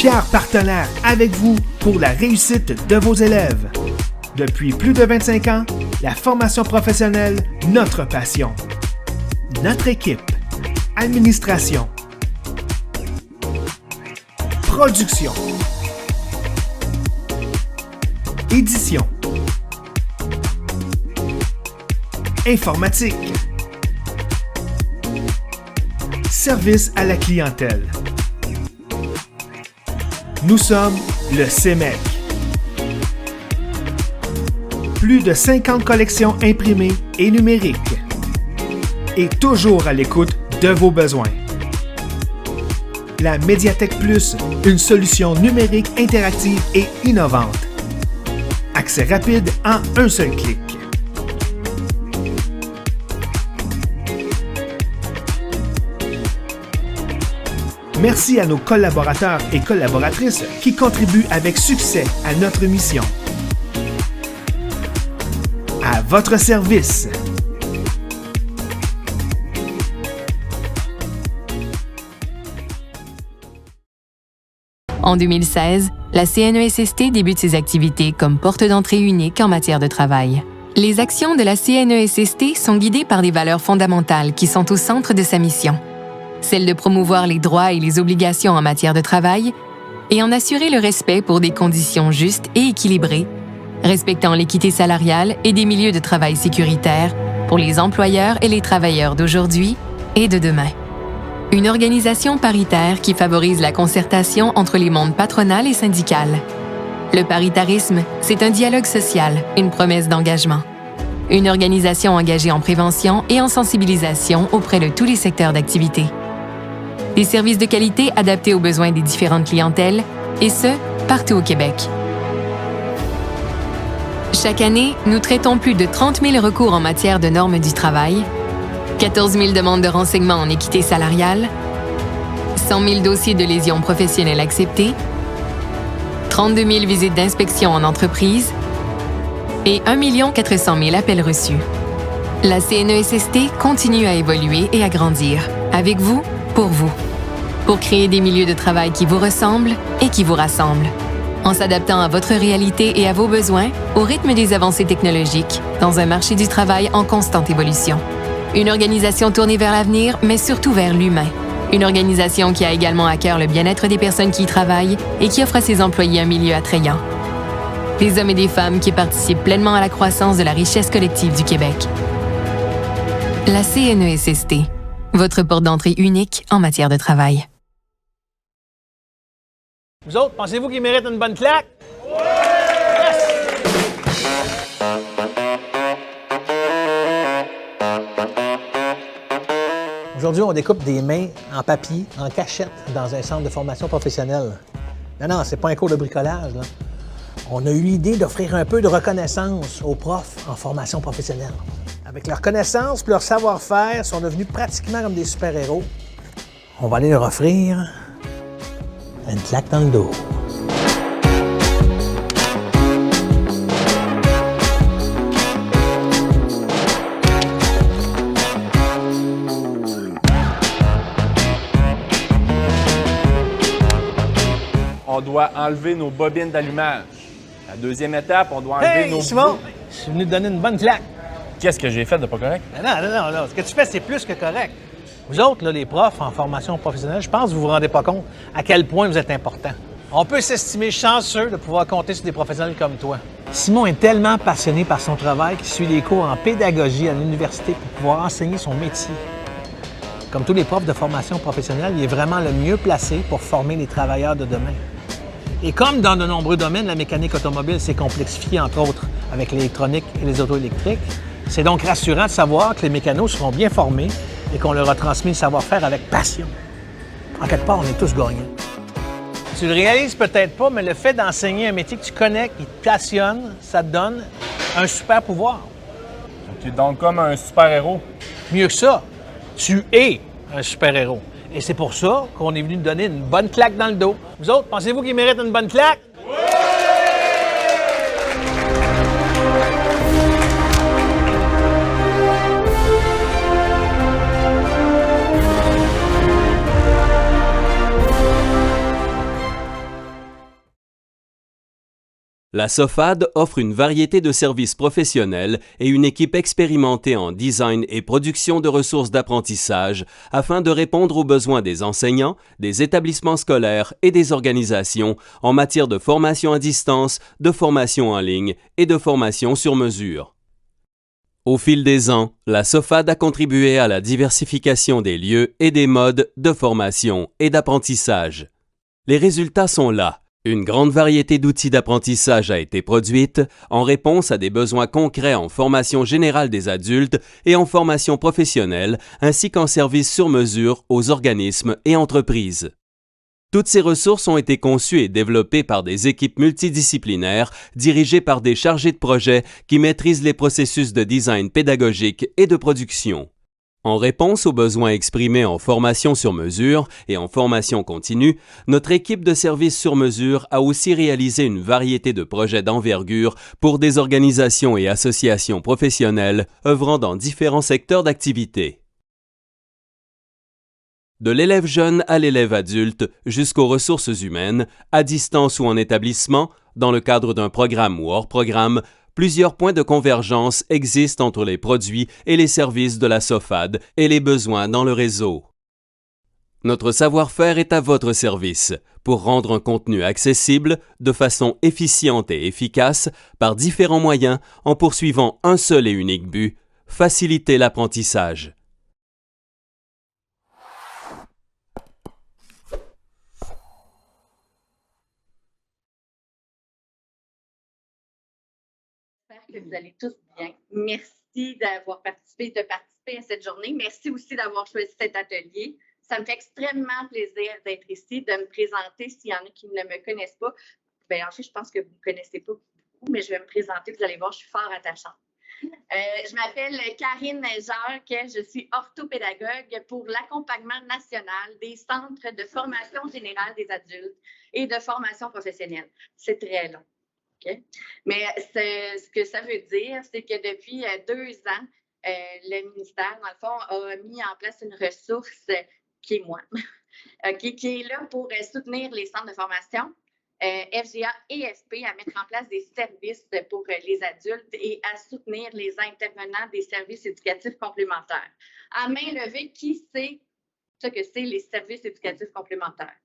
fier partenaire avec vous pour la réussite de vos élèves. Depuis plus de 25 ans, la formation professionnelle, notre passion. Notre équipe, administration, production, édition, informatique, service à la clientèle. Nous sommes le CEMEC. Plus de 50 collections imprimées et numériques. Et toujours à l'écoute de vos besoins. La Médiathèque Plus, une solution numérique interactive et innovante. Accès rapide en un seul clic. Merci à nos collaborateurs et collaboratrices qui contribuent avec succès à notre mission. À votre service. En 2016, la CNESST débute ses activités comme porte d'entrée unique en matière de travail. Les actions de la CNESST sont guidées par des valeurs fondamentales qui sont au centre de sa mission. Celle de promouvoir les droits et les obligations en matière de travail et en assurer le respect pour des conditions justes et équilibrées, respectant l'équité salariale et des milieux de travail sécuritaires pour les employeurs et les travailleurs d'aujourd'hui et de demain. Une organisation paritaire qui favorise la concertation entre les mondes patronal et syndical. Le paritarisme, c'est un dialogue social, une promesse d'engagement. Une organisation engagée en prévention et en sensibilisation auprès de tous les secteurs d'activité. Des services de qualité adaptés aux besoins des différentes clientèles, et ce, partout au Québec. Chaque année, nous traitons plus de 30 000 recours en matière de normes du travail, 14 000 demandes de renseignements en équité salariale, 100 000 dossiers de lésions professionnelles acceptés, 32 000 visites d'inspection en entreprise et 1 400 000 appels reçus. La CNESST continue à évoluer et à grandir, avec vous, pour créer des milieux de travail qui vous ressemblent et qui vous rassemblent, en s'adaptant à votre réalité et à vos besoins au rythme des avancées technologiques dans un marché du travail en constante évolution. Une organisation tournée vers l'avenir, mais surtout vers l'humain. Une organisation qui a également à cœur le bien-être des personnes qui y travaillent et qui offre à ses employés un milieu attrayant. Des hommes et des femmes qui participent pleinement à la croissance de la richesse collective du Québec. La CNESST, votre porte d'entrée unique en matière de travail. Vous autres, pensez-vous qu'ils méritent une bonne claque? Aujourd'hui, on découpe des mains en papier, en cachette, dans un centre de formation professionnelle. Non, c'est pas un cours de bricolage, là. On a eu l'idée d'offrir un peu de reconnaissance aux profs en formation professionnelle. Avec leur connaissance et leur savoir-faire, ils sont devenus pratiquement comme des super-héros. On va aller leur offrir une claque dans le dos. On doit enlever nos bobines d'allumage. La deuxième étape, on doit enlever nos... Hey, Simon! Je suis venu te donner une bonne claque. Qu'est-ce que j'ai fait de pas correct? Non. Ce que tu fais, c'est plus que correct. Vous autres, là, les profs en formation professionnelle, je pense que vous vous rendez pas compte à quel point vous êtes important. On peut s'estimer chanceux de pouvoir compter sur des professionnels comme toi. Simon est tellement passionné par son travail qu'il suit des cours en pédagogie à l'université pour pouvoir enseigner son métier. Comme tous les profs de formation professionnelle, il est vraiment le mieux placé pour former les travailleurs de demain. Et comme dans de nombreux domaines, la mécanique automobile s'est complexifiée, entre autres, avec l'électronique et les autos électriques, c'est donc rassurant de savoir que les mécanos seront bien formés et qu'on leur a transmis le savoir-faire avec passion. En quelque part, on est tous gagnants. Tu le réalises peut-être pas, mais le fait d'enseigner un métier que tu connais, qui te passionne, ça te donne un super pouvoir. Tu es donc comme un super-héros. Mieux que ça, tu es un super-héros. Et c'est pour ça qu'on est venu te donner une bonne claque dans le dos. Vous autres, pensez-vous qu'ils méritent une bonne claque? Oui! La SOFAD offre une variété de services professionnels et une équipe expérimentée en design et production de ressources d'apprentissage afin de répondre aux besoins des enseignants, des établissements scolaires et des organisations en matière de formation à distance, de formation en ligne et de formation sur mesure. Au fil des ans, la SOFAD a contribué à la diversification des lieux et des modes de formation et d'apprentissage. Les résultats sont là. Une grande variété d'outils d'apprentissage a été produite en réponse à des besoins concrets en formation générale des adultes et en formation professionnelle, ainsi qu'en services sur mesure aux organismes et entreprises. Toutes ces ressources ont été conçues et développées par des équipes multidisciplinaires dirigées par des chargés de projet qui maîtrisent les processus de design pédagogique et de production. En réponse aux besoins exprimés en formation sur mesure et en formation continue, notre équipe de services sur mesure a aussi réalisé une variété de projets d'envergure pour des organisations et associations professionnelles œuvrant dans différents secteurs d'activité. De l'élève jeune à l'élève adulte jusqu'aux ressources humaines, à distance ou en établissement, dans le cadre d'un programme ou hors programme, plusieurs points de convergence existent entre les produits et les services de la SOFAD et les besoins dans le réseau. Notre savoir-faire est à votre service pour rendre un contenu accessible de façon efficiente et efficace par différents moyens en poursuivant un seul et unique but, faciliter l'apprentissage. J'espère que vous allez tous bien. Merci d'avoir participé à cette journée. Merci aussi d'avoir choisi cet atelier. Ça me fait extrêmement plaisir d'être ici, de me présenter. S'il y en a qui ne me connaissent pas, bien, en fait, je pense que vous ne me connaissez pas beaucoup, mais je vais me présenter. Vous allez voir, je suis fort attachante. Je m'appelle Karine Jacques, je suis orthopédagogue pour l'accompagnement national des centres de formation générale des adultes et de formation professionnelle. C'est très long. Okay? Mais ce que ça veut dire, c'est que depuis 2 ans, le ministère, dans le fond, a mis en place une ressource qui est moi, qui est là pour soutenir les centres de formation, FGA et FP, à mettre en place des services pour les adultes et à soutenir les intervenants des services éducatifs complémentaires. À main levée, qui sait ce que c'est les services éducatifs complémentaires?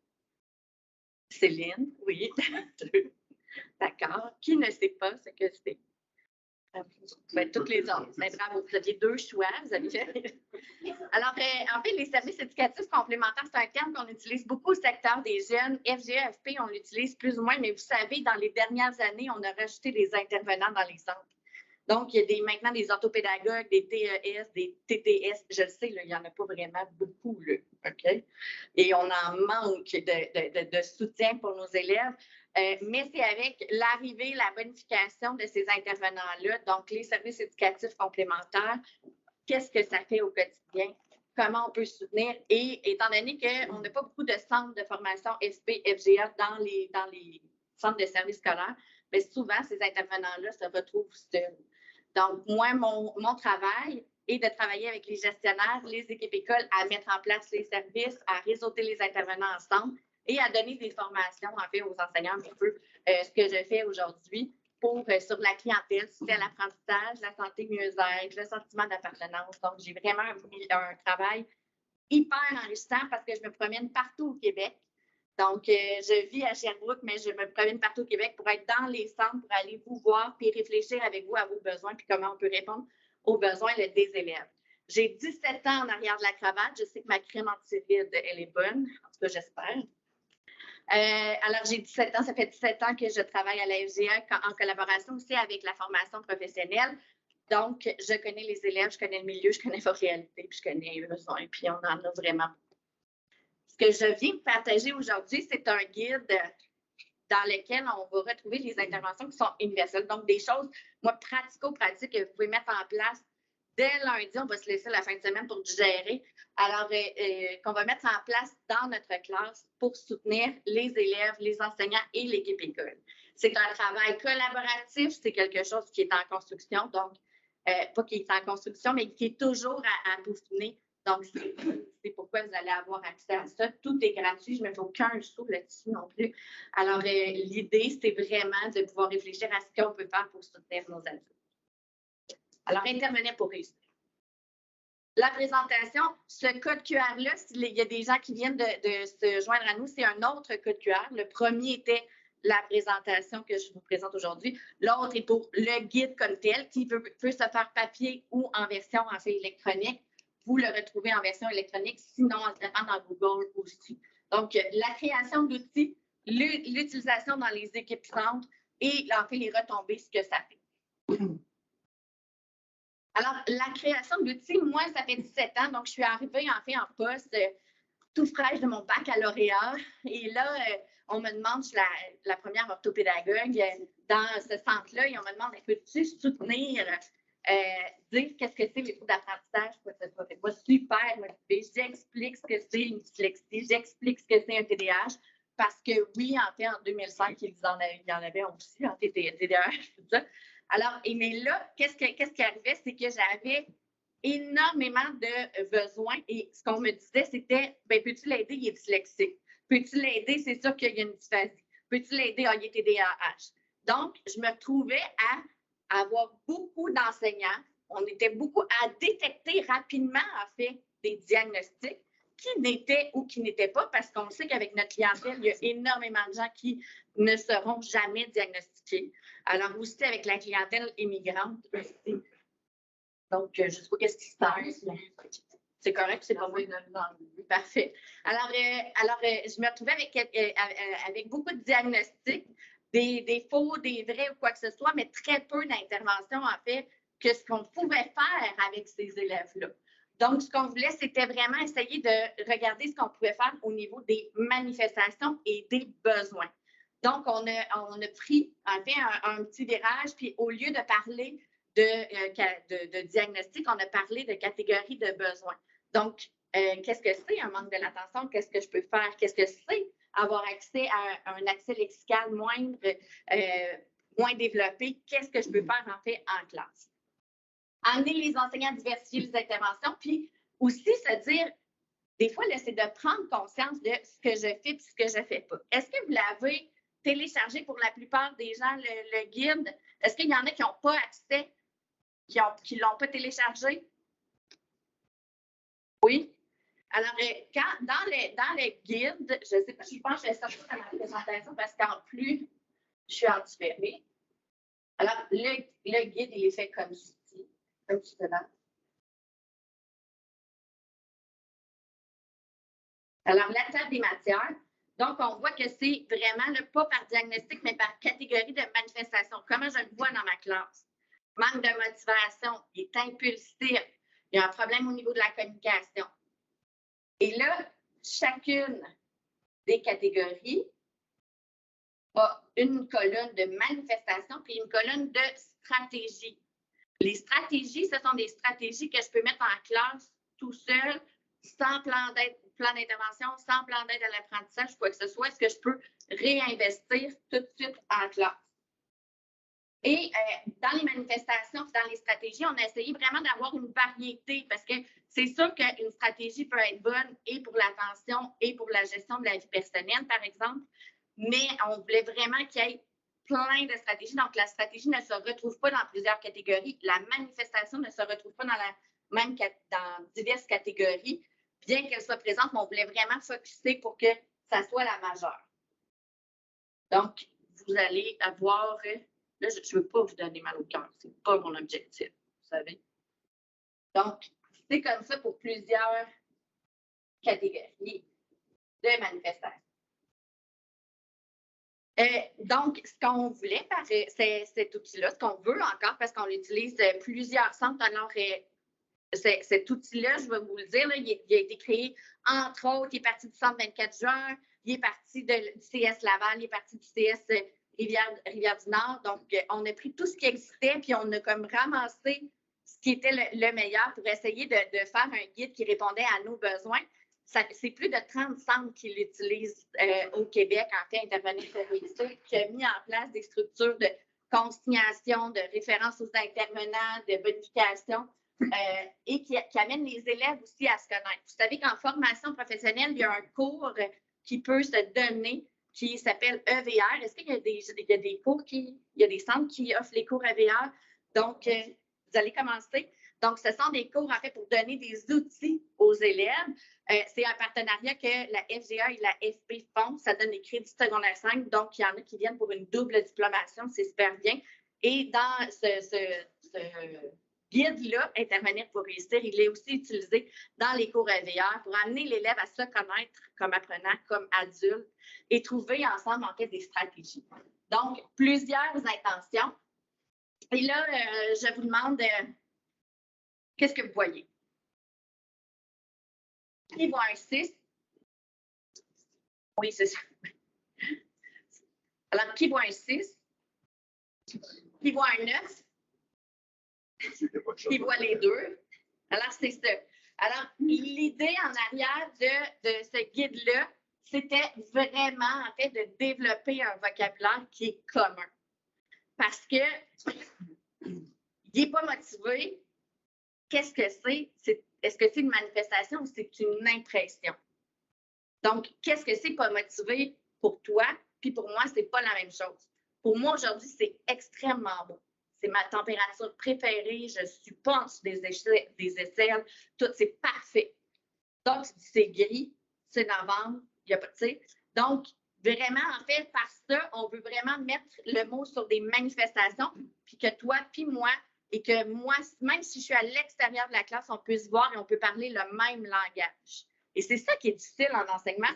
Céline, oui. D'accord. Qui ne sait pas ce que c'est? Toutes les autres. Mais bravo, vous aviez 2 choix. Vous avez fait... Alors, en fait, les services éducatifs complémentaires, c'est un terme qu'on utilise beaucoup au secteur des jeunes. FGA-FP, on l'utilise plus ou moins, mais vous savez, dans les dernières années, on a rajouté des intervenants dans les centres. Donc, il y a maintenant des orthopédagogues, des TES, des TTS. Je le sais, là, il n'y en a pas vraiment beaucoup. Là, OK? Et on en manque de soutien pour nos élèves. Mais c'est avec l'arrivée, la bonification de ces intervenants-là, donc les services éducatifs complémentaires, qu'est-ce que ça fait au quotidien? Comment on peut soutenir? Et étant donné qu'on n'a pas beaucoup de centres de formation SP, FGA dans les centres de services scolaires, bien souvent, ces intervenants-là se retrouvent seuls. Donc, moi, mon travail est de travailler avec les gestionnaires, les équipes écoles à mettre en place les services, à réseauter les intervenants ensemble et à donner des formations, en fait, aux enseignants un peu ce que je fais aujourd'hui sur la clientèle, sur l'apprentissage, la santé mieux-être, le sentiment d'appartenance. Donc, j'ai vraiment un travail hyper enrichissant parce que je me promène partout au Québec. Donc, je vis à Sherbrooke, mais je me promène partout au Québec pour être dans les centres, pour aller vous voir, puis réfléchir avec vous à vos besoins, puis comment on peut répondre aux besoins des élèves. J'ai 17 ans en arrière de la cravate. Je sais que ma crème anti-ride, elle est bonne. En tout cas, j'espère. Alors, j'ai 17 ans. Ça fait 17 ans que je travaille à la FGA en collaboration aussi avec la formation professionnelle. Donc, je connais les élèves, je connais le milieu, je connais vos réalités, puis je connais les besoins, puis on en a vraiment. Ce que je viens de partager aujourd'hui, c'est un guide dans lequel on va retrouver les interventions qui sont universelles. Donc, des choses, moi, pratico-pratiques que vous pouvez mettre en place dès lundi. On va se laisser la fin de semaine pour digérer. Alors, qu'on va mettre en place dans notre classe pour soutenir les élèves, les enseignants et l'équipe école. C'est un travail collaboratif. C'est quelque chose qui est en construction. Donc, pas qui est en construction, mais qui est toujours à peaufiner. Donc, c'est pourquoi vous allez avoir accès à ça. Tout est gratuit. Je ne me fais aucun sou là-dessus non plus. Alors, l'idée, c'est vraiment de pouvoir réfléchir à ce qu'on peut faire pour soutenir nos adultes. Alors, intervenir pour réussir. La présentation, ce code QR-là, s'il y a des gens qui viennent de se joindre à nous, c'est un autre code QR. Le premier était la présentation que je vous présente aujourd'hui. L'autre est pour le guide comme tel, qui peut se faire papier ou en version électronique. Vous le retrouvez en version électronique, sinon en le tapant dans Google aussi. Donc, la création d'outils, l'utilisation dans les équipes centres et les retombées, ce que ça fait. Alors, la création d'outils, moi, ça fait 17 ans, donc je suis arrivée en poste tout fraîche de mon baccalauréat. Et là, on me demande, je suis la première orthopédagogue dans ce centre-là, et on me demande, peux-tu soutenir, dire qu'est-ce que c'est les troubles d'apprentissage, quoi que ce soit. Fait moi, super motivée. J'explique ce que c'est une dyslexie, j'explique ce que c'est un TDAH, parce que oui, en 2005, il y en avait aussi, en TDAH, tout ça. Alors, mais là, qu'est-ce qui arrivait, c'est que j'avais énormément de besoins et ce qu'on me disait, c'était, peux-tu l'aider, il est dyslexique. Peux-tu l'aider, c'est sûr qu'il y a une dysphasie. Peux-tu l'aider, il est TDAH. Donc, je me retrouvais à avoir beaucoup d'enseignants. On était beaucoup à détecter rapidement, en fait, des diagnostics qui n'étaient ou qui n'étaient pas, parce qu'on sait qu'avec notre clientèle, il y a énormément de gens qui ne seront jamais diagnostiqués. Alors, aussi avec la clientèle immigrante aussi. Donc, je ne sais pas qu'est-ce qui se passe. C'est correct, c'est pas moi. Parfait. Alors, je me retrouvais avec beaucoup de diagnostics, des faux, des vrais ou quoi que ce soit, mais très peu d'interventions, en fait, que ce qu'on pouvait faire avec ces élèves-là. Donc, ce qu'on voulait, c'était vraiment essayer de regarder ce qu'on pouvait faire au niveau des manifestations et des besoins. Donc, on a pris, en fait, un petit virage, puis au lieu de parler de diagnostic, on a parlé de catégorie de besoins. Donc, qu'est-ce que c'est un manque de l'attention? Qu'est-ce que je peux faire? Qu'est-ce que c'est avoir accès à un accès lexical moins développé? Qu'est-ce que je peux faire, en fait, en classe? Amener les enseignants à diversifier les interventions, puis aussi se dire, des fois, c'est de prendre conscience de ce que je fais et ce que je ne fais pas. Est-ce que vous l'avez téléchargé pour la plupart des gens, le guide? Est-ce qu'il y en a qui n'ont pas accès, qui ne l'ont pas téléchargé? Oui. Alors, dans le guide, je sais pas, je pense que je vais sortir dans ma présentation parce qu'en plus, je suis en différé. Alors, le guide, il est fait comme ceci. Comme tu te là. Alors, la table des matières. Donc, on voit que c'est vraiment pas par diagnostic, mais par catégorie de manifestation. Comment je le vois dans ma classe? Manque de motivation, il est impulsif, il y a un problème au niveau de la communication. Et là, chacune des catégories a une colonne de manifestation puis une colonne de stratégie. Les stratégies, ce sont des stratégies que je peux mettre en classe tout seul, sans plan d'intervention, sans plan d'aide à l'apprentissage, quoi que ce soit, est-ce que je peux réinvestir tout de suite en classe? Et dans les manifestations, dans les stratégies, on a essayé vraiment d'avoir une variété parce que c'est sûr qu'une stratégie peut être bonne et pour l'attention et pour la gestion de la vie personnelle, par exemple, mais on voulait vraiment qu'il y ait plein de stratégies. Donc, la stratégie ne se retrouve pas dans plusieurs catégories. La manifestation ne se retrouve pas dans diverses catégories, bien qu'elle soit présente, mais on voulait vraiment focuser pour que ça soit la majeure. Donc, vous allez avoir... Là, je ne veux pas vous donner mal au cœur. Ce n'est pas mon objectif, vous savez. Donc, c'est comme ça pour plusieurs catégories de manifestations. Donc, ce qu'on voulait par cet outil-là, ce qu'on veut encore, parce qu'on l'utilise plusieurs centres, alors cet outil-là, je vais vous le dire, là, il a été créé, entre autres, il est parti du centre 24 juin, il est parti du CS Laval, il est parti du CS Rivière-du-Nord. Donc, on a pris tout ce qui existait, puis on a comme ramassé ce qui était le meilleur pour essayer de faire un guide qui répondait à nos besoins. C'est plus de 30 centres qui l'utilisent au Québec, en fait, Intervenir pour réussir, qui a mis en place des structures de consignation, de référence aux intervenants, de bonification et qui amène les élèves aussi à se connaître. Vous savez qu'en formation professionnelle, il y a un cours qui peut se donner qui s'appelle EVR. Est-ce qu'il y a des cours il y a des centres qui offrent les cours EVR? Donc, vous allez commencer. Donc, ce sont des cours, en fait, pour donner des outils aux élèves. C'est un partenariat que la FGA et la FP font. Ça donne des crédits secondaire 5. Donc, il y en a qui viennent pour une double diplomation. C'est super bien. Et dans ce guide-là, Intervenir pour réussir, il est aussi utilisé dans les cours EVR pour amener l'élève à se connaître comme apprenant, comme adulte et trouver ensemble, en fait, des stratégies. Donc, plusieurs intentions. Et là, je vous demande, qu'est-ce que vous voyez? Qui voit un 6? Oui, c'est ça. Alors, qui voit un 6? Qui voit un 9? Qui voit les deux? Alors, c'est ça. Alors, l'idée en arrière de ce guide-là, c'était vraiment, en fait, de développer un vocabulaire qui est commun. Parce que il n'est pas motivé. Qu'est-ce que c'est? Est-ce que c'est une manifestation ou c'est une impression? Donc, qu'est-ce que c'est pas motivé pour toi? Puis pour moi, c'est pas la même chose. Pour moi, aujourd'hui, c'est extrêmement beau. C'est ma température préférée. Je ne suis pas en dessous des aisselles. Tout, c'est parfait. Donc, c'est gris, c'est novembre, il n'y a pas, tu sais. Donc, vraiment, en fait, par ça, on veut vraiment mettre le mot sur des manifestations, puis que toi, puis moi, et que moi, même si je suis à l'extérieur de la classe, on peut se voir et on peut parler le même langage. Et c'est ça qui est difficile en enseignement,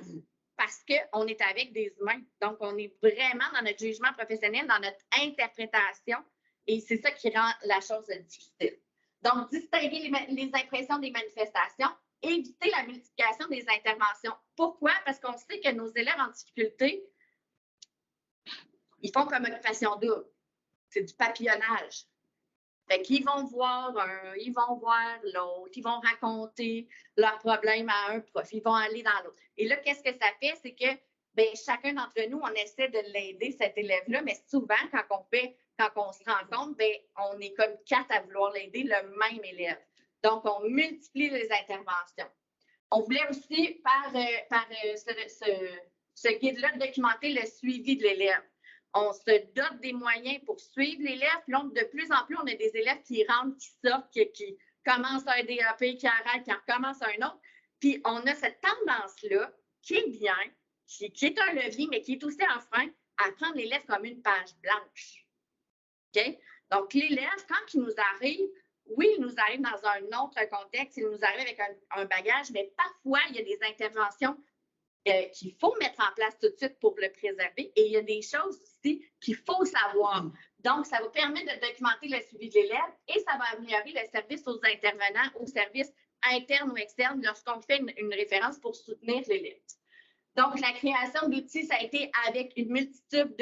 parce qu'on est avec des humains. Donc, on est vraiment dans notre jugement professionnel, dans notre interprétation, et c'est ça qui rend la chose difficile. Donc, distinguer les impressions des manifestations, éviter la multiplication des interventions. Pourquoi? Parce qu'on sait que nos élèves en difficulté, ils font comme occupation double. C'est du papillonnage. Fait qu'ils vont voir un, ils vont voir l'autre, ils vont raconter leurs problèmes à un prof, ils vont aller dans l'autre. Et là, qu'est-ce que ça fait? C'est que chacun d'entre nous, on essaie de l'aider, cet élève-là, mais souvent, quand on se rend compte, on est comme 4 à vouloir l'aider, le même élève. Donc, on multiplie les interventions. On voulait aussi, par ce guide-là, documenter le suivi de l'élève. On se dote des moyens pour suivre l'élève. Puis là, de plus en plus, on a des élèves qui rentrent, qui sortent, qui commencent un DAP, qui arrêtent, qui recommencent un autre. Puis on a cette tendance-là qui est bien, qui est un levier, mais qui est aussi un frein à prendre l'élève comme une page blanche. OK? Donc, l'élève, quand il nous arrive, oui, il nous arrive dans un autre contexte, il nous arrive avec un bagage, mais parfois, il y a des interventions qu'il faut mettre en place tout de suite pour le préserver. Et il y a des choses aussi qu'il faut savoir. Donc, ça va permettre de documenter le suivi de l'élève et ça va améliorer le service aux intervenants, aux services internes ou externes lorsqu'on fait une référence pour soutenir l'élève. Donc, la création d'outils, ça a été avec une multitude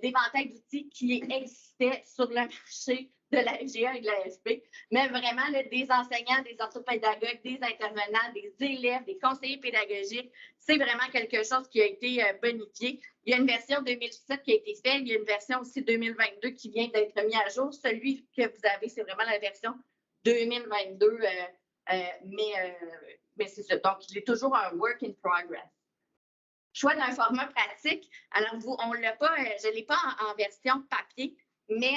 d'éventails d'outils qui existaient sur le marché de la FGA et de la FP, mais vraiment des enseignants, des orthopédagogues, des intervenants, des élèves, des conseillers pédagogiques, c'est vraiment quelque chose qui a été bonifié. Il y a une version 2017 qui a été faite, il y a une version aussi 2022 qui vient d'être mise à jour. Celui que vous avez, c'est vraiment la version 2022, mais c'est ça. Donc, il est toujours un work in progress. Choix d'un format pratique. Alors, on l'a pas, je ne l'ai pas en version papier, mais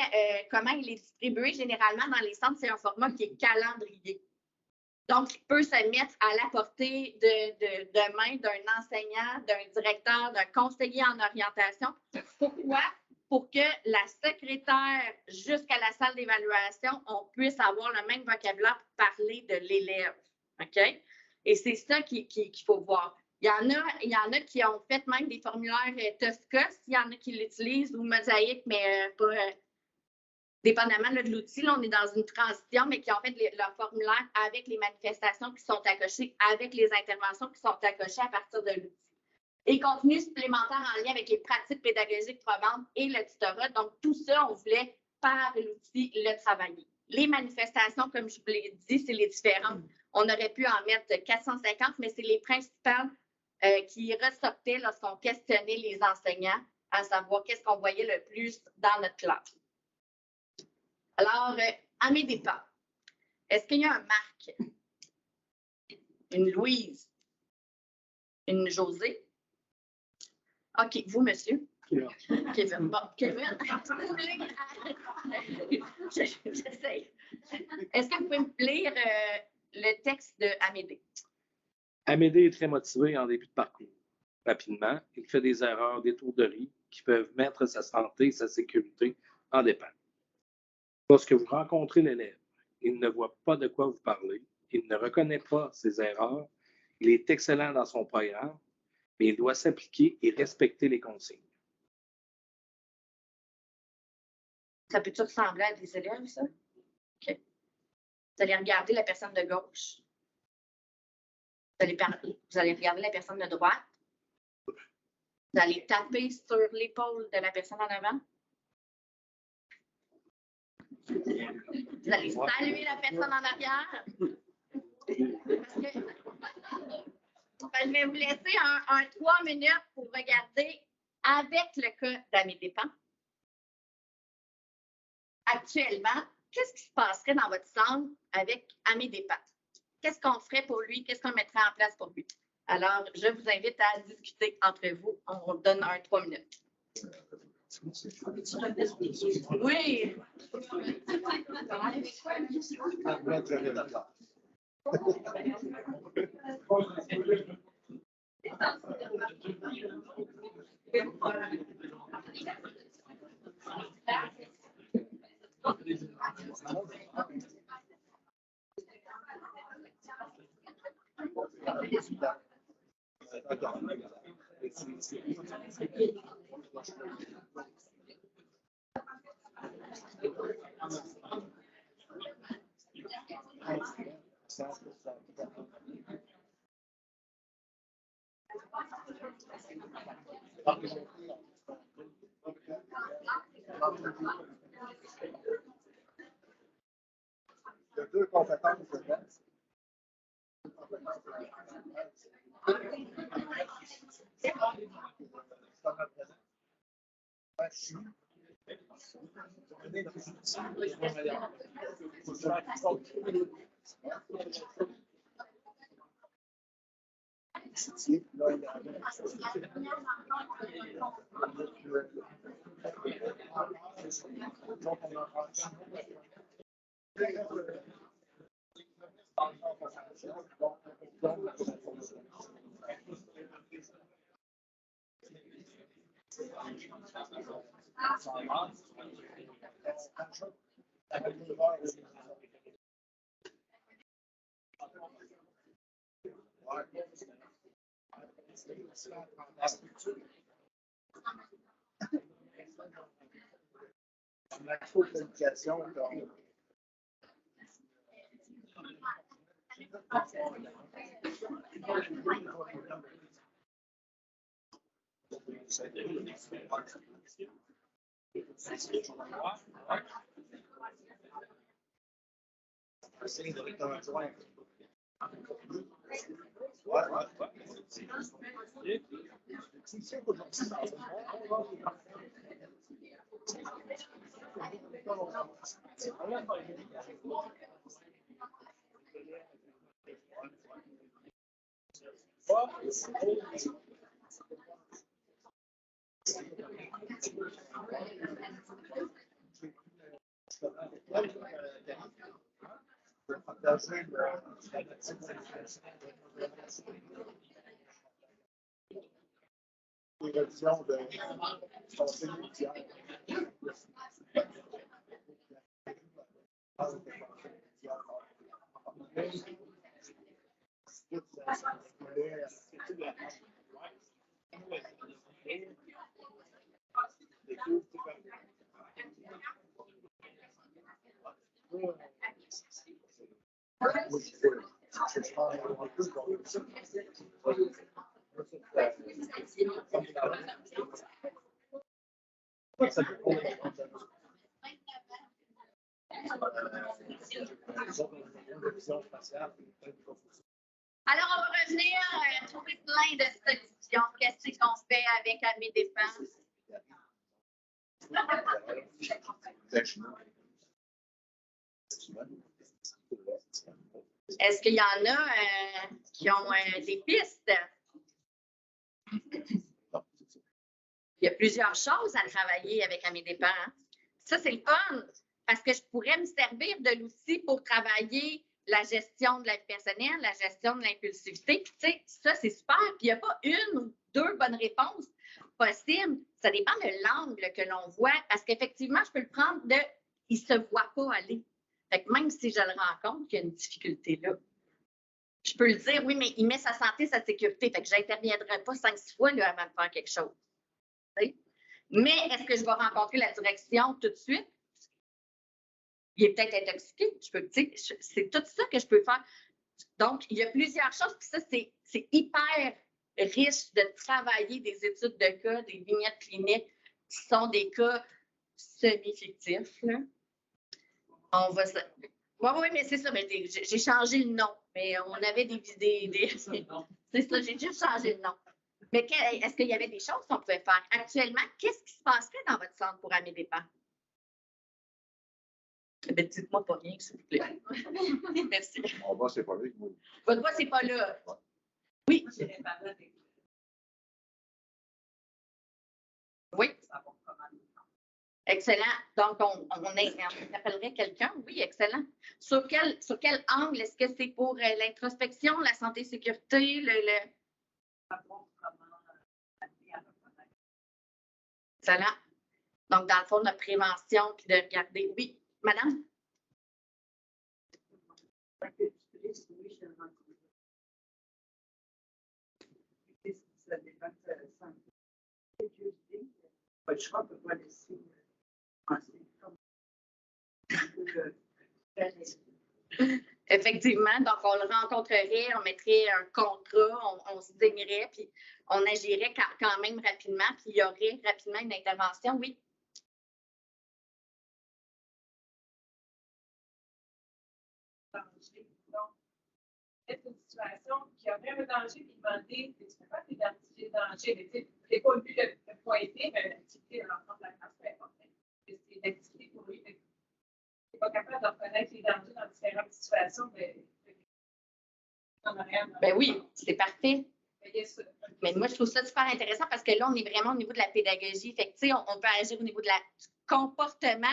comment il est distribué généralement dans les centres, c'est un format qui est calendrier. Donc, il peut se mettre à la portée de main d'un enseignant, d'un directeur, d'un conseiller en orientation. Pourquoi? Pour que la secrétaire, jusqu'à la salle d'évaluation, on puisse avoir le même vocabulaire pour parler de l'élève. OK? Et c'est ça qu'il faut voir. Il y en a qui ont fait même des formulaires TOSCA, il y en a qui l'utilisent, ou Mosaïque, mais pas dépendamment de l'outil. Là, on est dans une transition, mais qui ont fait leur formulaire avec les manifestations qui sont accrochées, avec les interventions qui sont accrochées à partir de l'outil. Et contenu supplémentaire en lien avec les pratiques pédagogiques probantes et le tutorat. Donc, tout ça, on voulait, par l'outil, le travailler. Les manifestations, comme je vous l'ai dit, c'est les différentes. On aurait pu en mettre 450, mais c'est les principales qui ressortaient lorsqu'on questionnait les enseignants à savoir qu'est-ce qu'on voyait le plus dans notre classe. Alors, à mes dépens, Est-ce qu'il y a un Marc? Une Louise? Une Josée? OK, vous, monsieur? Kevin. Bon, Kevin. J'essaie. Est-ce que vous pouvez me lire le texte de Amédée? Amédée est très motivé en début de parcours. Rapidement, il fait des erreurs d'étourderie qui peuvent mettre sa santé et sa sécurité en dépend. Lorsque vous rencontrez l'élève, il ne voit pas de quoi vous parlez, il ne reconnaît pas ses erreurs, il est excellent dans son programme, mais il doit s'appliquer et respecter les consignes. Ça peut-tu ressembler à des élèves, ça? OK. Vous allez regarder la personne de gauche. Vous allez regarder la personne de droite. Vous allez taper sur l'épaule de la personne en avant. Vous allez saluer la personne en arrière. Je vais vous laisser un 3 minutes pour regarder avec le cas d'Amédée Pan. Actuellement, qu'est-ce qui se passerait dans votre centre avec Amédée Pan? Qu'est-ce qu'on ferait pour lui? Qu'est-ce qu'on mettrait en place pour lui? Alors, je vous invite à discuter entre vous. On vous donne un 3 minutes. Oui. Il y a deux compétences de base. La co-communication, l'évolution de conseil judiciaire. Alors, on va revenir trouver plein de solutions. Qu'est-ce qu'on fait avec Amédée Pan? Est-ce qu'il y en a qui ont des pistes? Il y a plusieurs choses à travailler avec à mes dépens. Hein. Ça, c'est le fun, parce que je pourrais me servir de l'outil pour travailler la gestion de la vie personnelle, la gestion de l'impulsivité. Puis, tu sais, ça, c'est super. Puis, il n'y a pas une ou deux bonnes réponses possibles. Ça dépend de l'angle que l'on voit, parce qu'effectivement, je peux le prendre de « il ne se voit pas aller ». Fait que même si je le rencontre, qu'il y a une difficulté là, je peux le dire, oui, mais il met sa santé, sa sécurité. Fait que je n'interviendrai pas 5-6 fois là, avant de faire quelque chose. T'sais? Mais est-ce que je vais rencontrer la direction tout de suite? Il est peut-être intoxiqué. C'est tout ça que je peux faire. Donc, il y a plusieurs choses. Puis ça, c'est hyper riche de travailler des études de cas, des vignettes cliniques qui sont des cas semi-fictifs. Là. On va... Oui, mais c'est ça. J'ai changé le nom. Mais on avait des... C'est ça, j'ai juste changé le nom. Mais est-ce qu'il y avait des choses qu'on pouvait faire? Actuellement, qu'est-ce qui se passerait dans votre centre pour mes dépens? Dites-moi pas rien, s'il vous plaît. Merci. Mon boss, c'est pas là. Votre boss, c'est pas là. Oui. Oui. Excellent. Donc, on appellerait quelqu'un. Oui, excellent. Sur quel angle? Est-ce que c'est pour l'introspection, la santé, sécurité, Excellent. Donc, dans le fond, de prévention, puis de regarder. Oui, madame? Ça dépend de sa santé. Sécurité, pas de choix, on ne peut pas laisser penser comme Effectivement, donc on le rencontrerait, on mettrait un contrat, on se signerait, puis on agirait quand même rapidement, puis il y aurait rapidement une intervention, oui. Donc, c'est une situation qui aurait un danger, puis demander, tu ne peux pas t'identifier le danger, mais tu n'es pas vu le pointer, mais l'activité de l'enfant de la classe, c'est important. C'est une activité pour lui. Tu n'es pas capable de reconnaître les dangers dans différentes situations. Ben oui, c'est parfait. Mais moi, je trouve ça super intéressant parce que là, on est vraiment au niveau de la pédagogie. Fait que, on peut agir au niveau du comportement,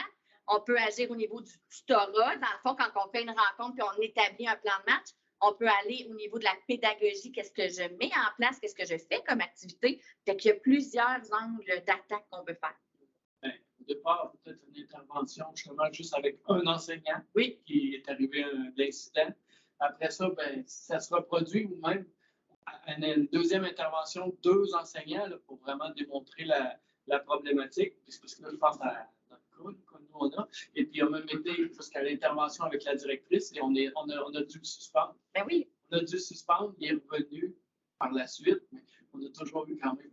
on peut agir au niveau du tutorat. Dans le fond, quand on fait une rencontre puis on établit un plan de match, on peut aller au niveau de la pédagogie. Qu'est-ce que je mets en place? Qu'est-ce que je fais comme activité? Fait qu'il y a plusieurs angles d'attaque qu'on peut faire. Au départ, peut-être une intervention justement juste avec un enseignant qui est arrivé à l'incident. Après ça, ça se reproduit ou même une deuxième intervention, 2 enseignants là, pour vraiment démontrer la problématique. Parce que là, je pense à notre cas que nous on a. Et puis, on a même été jusqu'à l'intervention avec la directrice et on a dû le suspendre. Ben oui. On a dû le suspendre, il est revenu par la suite, mais on a toujours eu quand même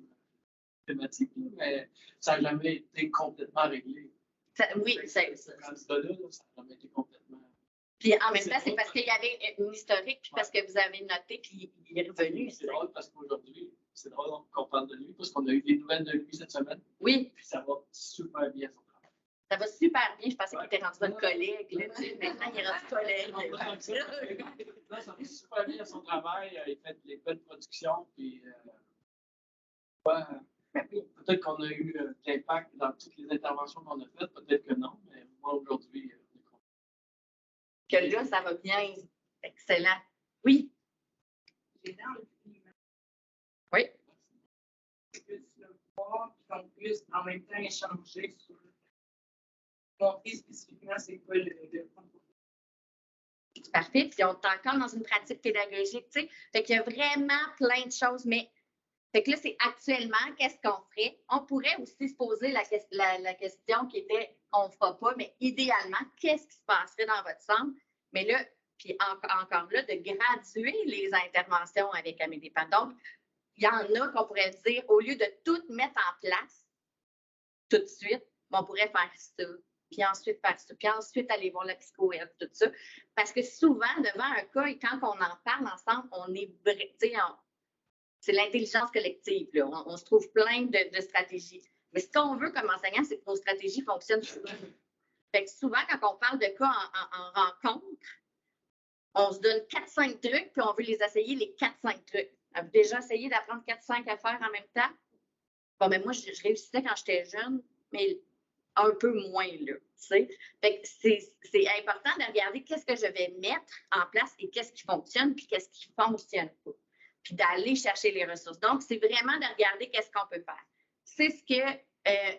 thématique, mais ça n'a jamais été complètement réglé. Oui, c'est ce candidat-là, ça n'a jamais été complètement. Puis en même temps, c'est parce qu'il y avait une historique, puis parce que vous avez noté, puis il est revenu. C'est drôle parce qu'aujourd'hui, c'est drôle qu'on parle de lui, parce qu'on a eu des nouvelles de lui cette semaine. Oui. Puis ça va super bien son travail. Ça va super bien. Je pensais qu'il était rendu votre collègue. Là, maintenant, il est rendu collègue. Là, ça va super bien son travail. Il fait des belles productions. Puis, peut-être qu'on a eu de l'impact dans toutes les interventions qu'on a faites. Peut-être que non. Mais moi, aujourd'hui, on est content. Que là, ça va bien. Excellent. Oui. J'ai dans le climat. Oui. Plus le voir, puis qu'on puisse en même temps échanger sur montrer spécifiquement c'est quoi le Parfait. Puis on est encore dans une pratique pédagogique, tu sais. Fait qu'il y a vraiment plein de choses, mais fait que là, c'est actuellement, qu'est-ce qu'on ferait? On pourrait aussi se poser la question qui était, on ne fera pas, mais idéalement, qu'est-ce qui se passerait dans votre centre? Mais là, puis encore là, de graduer les interventions avec mes dépens. Donc, il y en a qu'on pourrait dire, au lieu de tout mettre en place tout de suite, on pourrait faire ça, puis ensuite faire ça, puis ensuite aller voir la psycho-aide, tout ça. Parce que souvent, devant un cas, et quand on en parle ensemble, on est, tu sais, c'est l'intelligence collective, là. On se trouve plein de stratégies. Mais ce qu'on veut comme enseignant, c'est que nos stratégies fonctionnent souvent. Fait que souvent, quand on parle de cas en rencontre, On se donne 4-5 trucs, puis on veut les essayer, les 4-5 trucs. Avez-vous déjà essayé d'apprendre 4-5 affaires en même temps? Bon, mais moi, je réussissais quand j'étais jeune, mais un peu moins, là, tu sais. Fait que c'est important de regarder qu'est-ce que je vais mettre en place et qu'est-ce qui fonctionne, puis qu'est-ce qui ne fonctionne pas. Puis d'aller chercher les ressources. Donc, c'est vraiment de regarder qu'est-ce qu'on peut faire. C'est ce que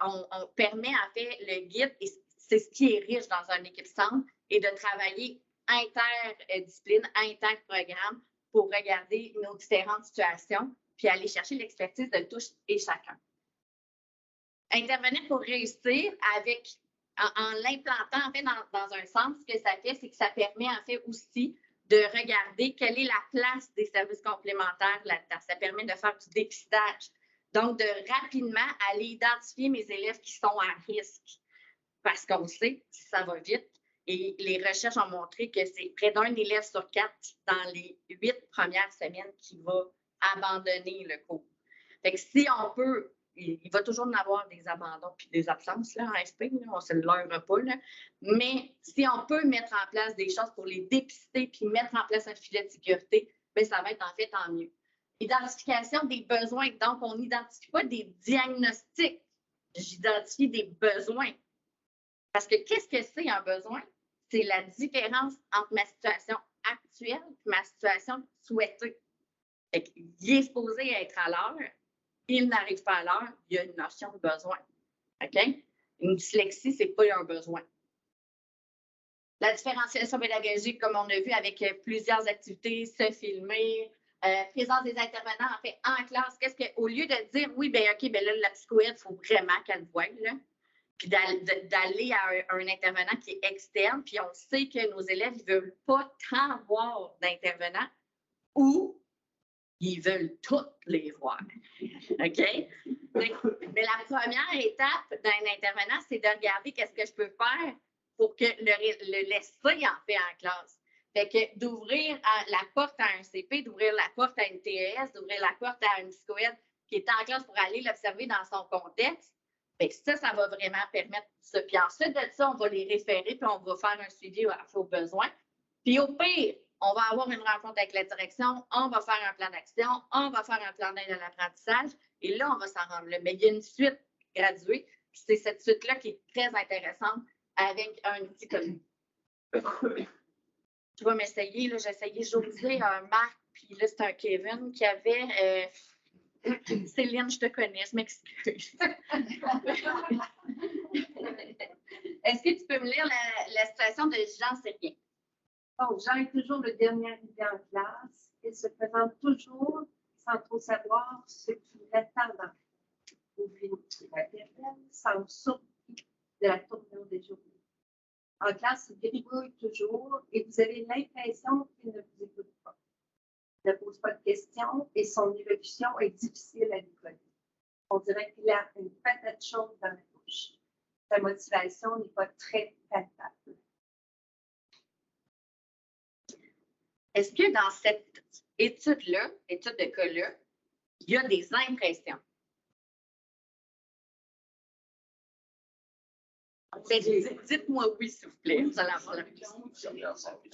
on permet, en fait, le guide, et c'est ce qui est riche dans une équipe centre, et de travailler interdiscipline, interprogramme pour regarder nos différentes situations, puis aller chercher l'expertise de tous et chacun. Intervenir pour réussir en l'implantant en fait dans un centre, ce que ça fait, c'est que ça permet en fait aussi de regarder quelle est la place des services complémentaires là-dedans. Ça permet de faire du dépistage. Donc, de rapidement aller identifier mes élèves qui sont à risque. Parce qu'on sait, ça va vite. Et les recherches ont montré que c'est près d'un élève sur 4 dans les 8 premières semaines qui va abandonner le cours. Fait que si on peut, il va toujours y avoir des abandons puis des absences là, en SP, là, on ne se leurre pas. Là. Mais si on peut mettre en place des choses pour les dépister puis mettre en place un filet de sécurité, bien, ça va être en fait tant mieux. Identification des besoins. Donc, on n'identifie pas des diagnostics. J'identifie des besoins. Parce que qu'est-ce que c'est un besoin? C'est la différence entre ma situation actuelle et ma situation souhaitée. Il est supposé être à l'heure, il n'arrive pas à l'heure, il y a une notion de besoin. OK? Une dyslexie, ce n'est pas un besoin. La différenciation pédagogique, comme on a vu avec plusieurs activités, se filmer, présence des intervenants, en fait, en classe, qu'est-ce que, au lieu de dire, oui, bien, OK, bien là, la psychoïde, il faut vraiment qu'elle voie, là. Puis d'aller à un intervenant qui est externe, puis on sait que nos élèves ne veulent pas tant voir d'intervenants ou ils veulent toutes les voir. OK? Mais la première étape d'un intervenant, c'est de regarder qu'est-ce que je peux faire pour que le laisser en fait en classe. Fait que d'ouvrir la porte à un CP, d'ouvrir la porte à une TES, d'ouvrir la porte à une psychoïde qui est en classe pour aller l'observer dans son contexte, bien, ça va vraiment permettre ça. Puis ensuite de ça, on va les référer, puis on va faire un suivi aux besoins. Puis au pire, on va avoir une rencontre avec la direction, on va faire un plan d'action, on va faire un plan d'aide à l'apprentissage, et là, on va s'en rendre là. Mais il y a une suite graduée, puis c'est cette suite-là qui est très intéressante avec un outil comme tu vas m'essayer, là, j'ai essayé José, un Marc, puis là, c'est un Kevin qui avait... Céline, je te connais, je m'excuse. Est-ce que tu peux me lire la situation de Jean Sérien? Donc, Jean est toujours le dernier arrivé en classe. Il se présente toujours sans trop savoir ce qui l'attend dans au film de la maternelle, semble surpris de la tournure des journées. En classe, il gribouille toujours et vous avez l'impression qu'il ne vous écoute pas. Il ne pose pas de questions et son évolution est difficile à lui connaître. On dirait qu'il a une patate chaude dans la bouche. Sa motivation n'est pas très palpable. Est-ce que dans cette étude-là, étude de cas-là, il y a des impressions? Dites-moi oui, s'il vous plaît. Vous allez avoir la réponse.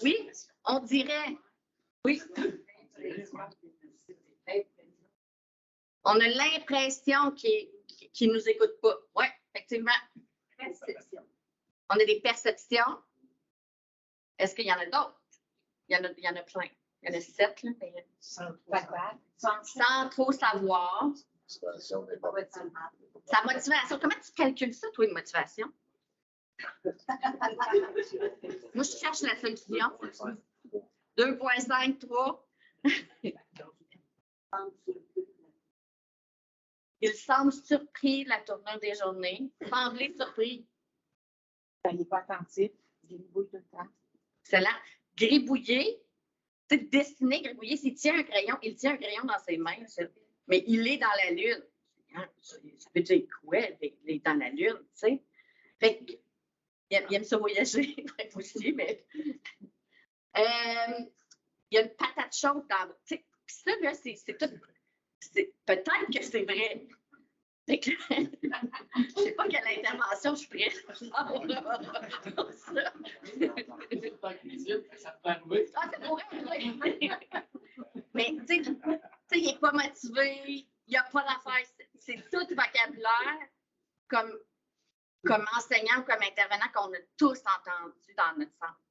Oui, on dirait. Oui. On a l'impression qu'il ne nous écoute pas. Oui, effectivement. Perception. On a des perceptions. Est-ce qu'il y en a d'autres? Il y en a plein. Il y en a 7, là. Mais... Sans trop savoir. Sa motivation. Comment tu calcules ça, toi, une motivation? Moi, je cherche la solution. 2,5, 3. Il semble surpris de la tournure des journées. Semblait surpris. Il n'est pas attentif. Il gribouille tout le temps. Excellent. Gribouiller, c'est dessiner, gribouiller, s'il tient un crayon, il tient un crayon dans ses mains, mais il est dans la lune. Ça veut dire quoi, il est dans la lune, tu sais? Fait que, il aime ça voyager, aussi, mais... il y a une patate chaude dans... Tu sais, ça, là, c'est tout... Peut-être que c'est vrai. Je ne sais pas quelle intervention je ferais. Ça pourrait Mais, tu sais, il n'est pas motivé, il n'y a pas d'affaires. C'est tout vocabulaire comme enseignant ou comme intervenant qu'on a tous entendu dans notre centre.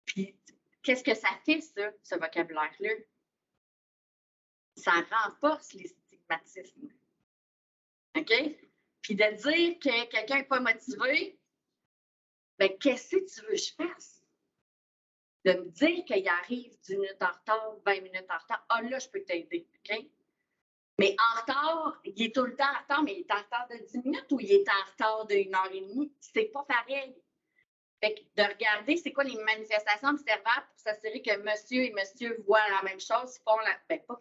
Puis, qu'est-ce que ça fait, ça, ce vocabulaire-là? Ça renforce les stigmatismes. OK? Puis de dire que quelqu'un n'est pas motivé, bien, qu'est-ce que tu veux que je fasse? De me dire qu'il arrive 10 minutes en retard, 20 minutes en retard, ah là, je peux t'aider, OK? Mais en retard, il est tout le temps en retard, mais il est en retard de 10 minutes ou il est en retard d'1 heure et demie? C'est pas pareil. Fait que de regarder c'est quoi les manifestations observables pour s'assurer que monsieur et monsieur voient la même chose, pas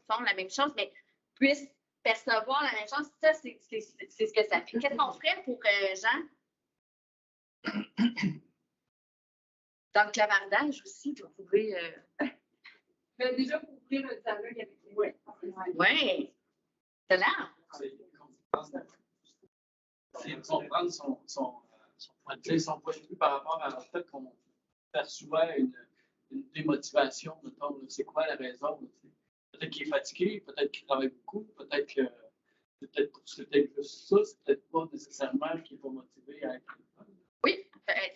font la même chose, mais puissent percevoir la même chose. Ça, c'est ce que ça fait. Qu'est-ce qu'on ferait pour Jean? Dans le clavardage aussi, vous pouvez. Mais déjà, pour ouvrir le dialogue avec les Oui. C'est là. C'est comprendre son point de vue, son point de vue par rapport à fait qu'on perçoit une démotivation, mettons, c'est quoi la raison? Peut-être qu'il est fatigué, peut-être qu'il travaille beaucoup, peut-être que c'est peut-être juste ça, c'est peut-être pas nécessairement qu'il n'est pas motivé à être. Oui,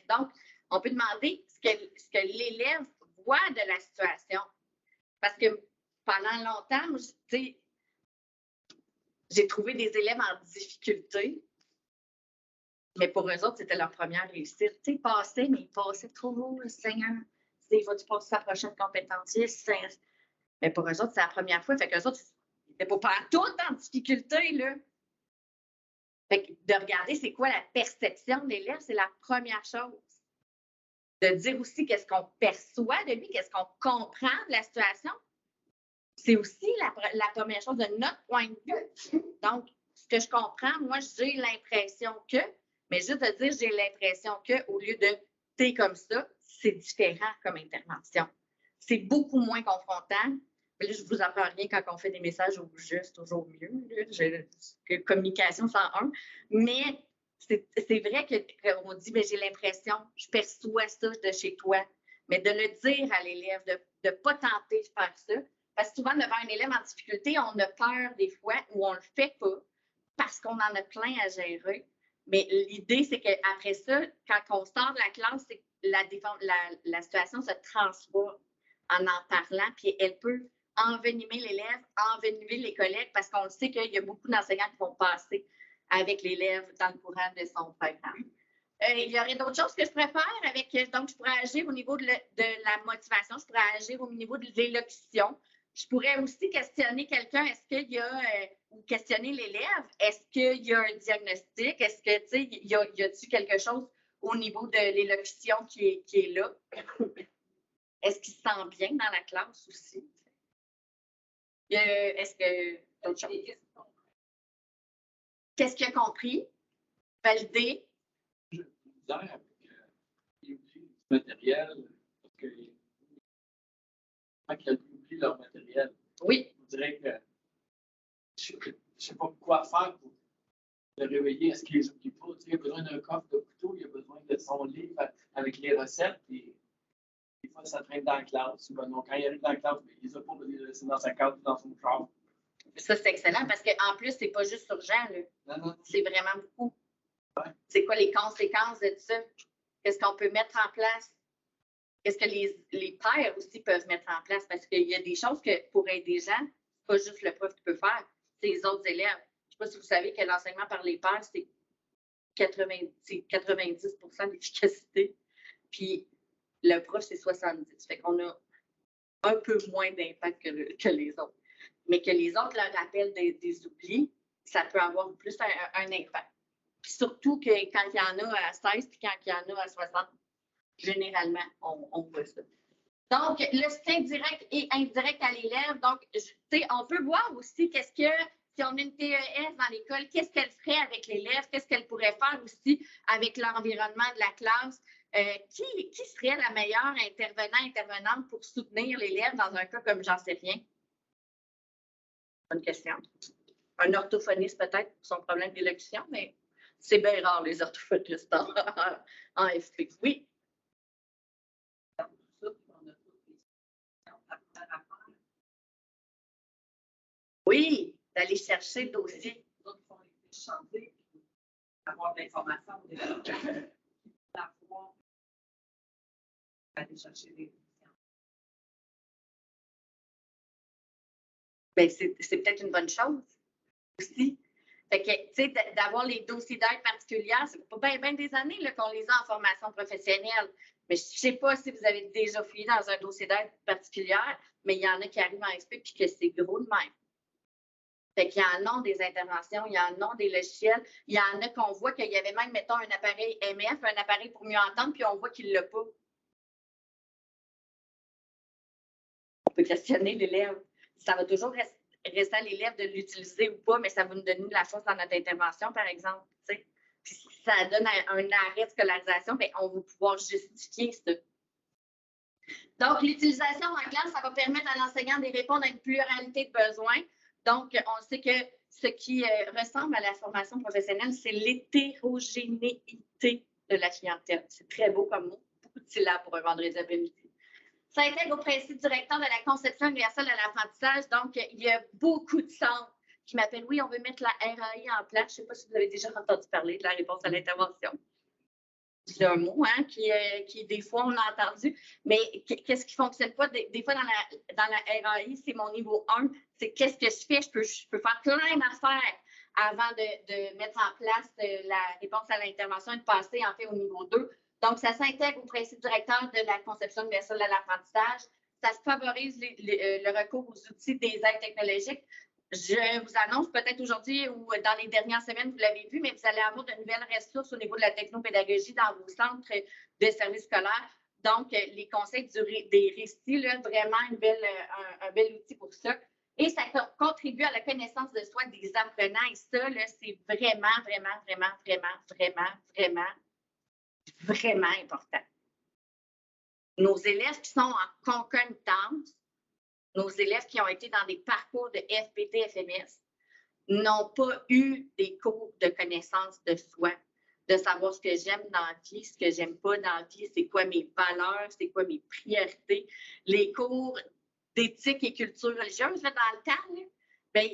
donc, on peut demander ce que l'élève voit de la situation. Parce que pendant longtemps, j'ai trouvé des élèves en difficulté, mais pour eux autres, c'était leur première réussite. Ils passaient, mais ils passaient trop, le Seigneur. Vas-tu passer sa prochaine compétence? Mais pour eux autres, c'est la première fois. Fait qu'eux autres, ils n'étaient pas tout en difficulté, là. Fait que de regarder c'est quoi la perception de l'élève, c'est la première chose. De dire aussi qu'est-ce qu'on perçoit de lui, qu'est-ce qu'on comprend de la situation. C'est aussi la première chose de notre point de vue. Donc, ce que je comprends, moi, j'ai l'impression que, mais juste de dire j'ai l'impression que, au lieu de t'es comme ça, c'est différent comme intervention. C'est beaucoup moins confrontant. Mais là, je ne vous apprends rien quand on fait des messages au juste, toujours mieux. Là, communication 101. Mais c'est vrai qu'on dit j'ai l'impression, je perçois ça de chez toi. Mais de le dire à l'élève, de ne pas tenter de faire ça. Parce que souvent, devant un élève en difficulté, on a peur des fois ou on ne le fait pas parce qu'on en a plein à gérer. Mais l'idée, c'est qu'après ça, quand on sort de la classe, c'est que la situation se transforme en parlant, puis elle peut envenimer l'élève, envenimer les collègues, parce qu'on sait qu'il y a beaucoup d'enseignants qui vont passer avec l'élève dans le courant de son programme. Il y aurait d'autres choses que je pourrais faire donc je pourrais agir au niveau de la motivation, je pourrais agir au niveau de l'élocution. Je pourrais aussi questionner quelqu'un, est-ce qu'il y a, ou questionner l'élève, est-ce qu'il y a un diagnostic, est-ce que, tu sais, y a-t-il quelque chose au niveau de l'élocution qui est là? Est-ce qu'il se sent bien dans la classe aussi? Est-ce que d'autres choses? Qu'est-ce qu'il a compris? Valider? Je disais qu'ils oublient du matériel, parce que quand ils oublient leur matériel, oui. On dirait que je ne sais pas quoi faire pour le réveiller. Est-ce qu'il ne les oublie pas? Il a besoin d'un coffre de couteau, il a besoin de son livre avec les recettes. Et des fois, ça traîne dans la classe. Donc, quand il arrive dans la classe, il ne les a pas laissés dans sa carte ou dans son char. Ça, c'est excellent parce qu'en plus, c'est pas juste urgent. Non. C'est vraiment beaucoup. Ouais. C'est quoi les conséquences de ça? Qu'est-ce qu'on peut mettre en place? Qu'est-ce que les pairs aussi peuvent mettre en place? Parce qu'il y a des choses que pour aider les gens, c'est pas juste le prof qui peut faire, c'est les autres élèves. Je ne sais pas si vous savez que l'enseignement par les pairs, c'est 90% d'efficacité. Puis le prof, c'est 70%. Fait qu'on a un peu moins d'impact que les autres. Mais que les autres leur rappellent des oublis, ça peut avoir plus un impact. Puis surtout que quand il y en a à 16 puis quand il y en a à 60, généralement, on voit ça. Donc, le soutien direct et indirect à l'élève. Donc, on peut voir aussi si on a une TES dans l'école, qu'est-ce qu'elle ferait avec l'élève, qu'est-ce qu'elle pourrait faire aussi avec l'environnement de la classe. Qui serait la meilleure intervenante pour soutenir l'élève dans un cas comme j'en sais rien? Bonne question. Un orthophoniste peut-être pour son problème d'élocution, mais c'est bien rare les orthophonistes en FP. Oui. Oui, d'aller chercher le dossier. Les autres font les chantiers, avoir de l'information, d'avoir aller chercher des Bien, c'est peut-être une bonne chose aussi. Fait que, tu sais, d'avoir les dossiers d'aide particulière, c'est pas bien des années là, qu'on les a en formation professionnelle. Mais je ne sais pas si vous avez déjà fouillé dans un dossier d'aide particulière, mais il y en a qui arrivent en SP puis que c'est gros de même. Fait qu'il y en a des interventions, il y en a des logiciels. Il y en a qu'on voit qu'il y avait même, mettons, un appareil MF, un appareil pour mieux entendre, puis on voit qu'il ne l'a pas. On peut questionner l'élève. Ça va toujours rester à l'élève de l'utiliser ou pas, mais ça va nous donner de la force dans notre intervention, par exemple. T'sais. Puis si ça donne un arrêt de scolarisation, bien, on va pouvoir justifier ça. Donc, l'utilisation en classe, ça va permettre à l'enseignant de répondre à une pluralité de besoins. Donc, on sait que ce qui ressemble à la formation professionnelle, c'est l'hétérogénéité de la clientèle. C'est très beau comme mot, beaucoup de syllabes pour un vendredi après-midi. Ça intègre au principe directeur de la conception universelle de l'apprentissage. Donc, il y a beaucoup de centres qui m'appellent. Oui, on veut mettre la RAI en place. Je ne sais pas si vous avez déjà entendu parler de la réponse à l'intervention. C'est un mot qui, des fois, on a entendu. Mais qu'est-ce qui ne fonctionne pas? Des fois, dans la RAI, c'est mon niveau 1. C'est qu'est-ce que je fais? Je peux faire plein d'affaires avant de mettre en place la réponse à l'intervention et de passer, en fait, au niveau 2. Donc, ça s'intègre au principe directeur de la conception universelle de l'apprentissage. Ça favorise le recours aux outils des aides technologiques. Je vous annonce peut-être aujourd'hui ou dans les dernières semaines, vous l'avez vu, mais vous allez avoir de nouvelles ressources au niveau de la technopédagogie dans vos centres de services scolaires. Donc, les conseils des récits, là, vraiment un bel outil pour ça. Et ça contribue à la connaissance de soi des apprenants. Et ça, c'est vraiment important. Nos élèves qui sont en concomitance, nos élèves qui ont été dans des parcours de FPT, FMS, n'ont pas eu des cours de connaissance de soi, de savoir ce que j'aime dans la vie, ce que j'aime pas dans la vie, c'est quoi mes valeurs, c'est quoi mes priorités. Les cours d'éthique et culture religieuse, là, dans le temps, là, bien,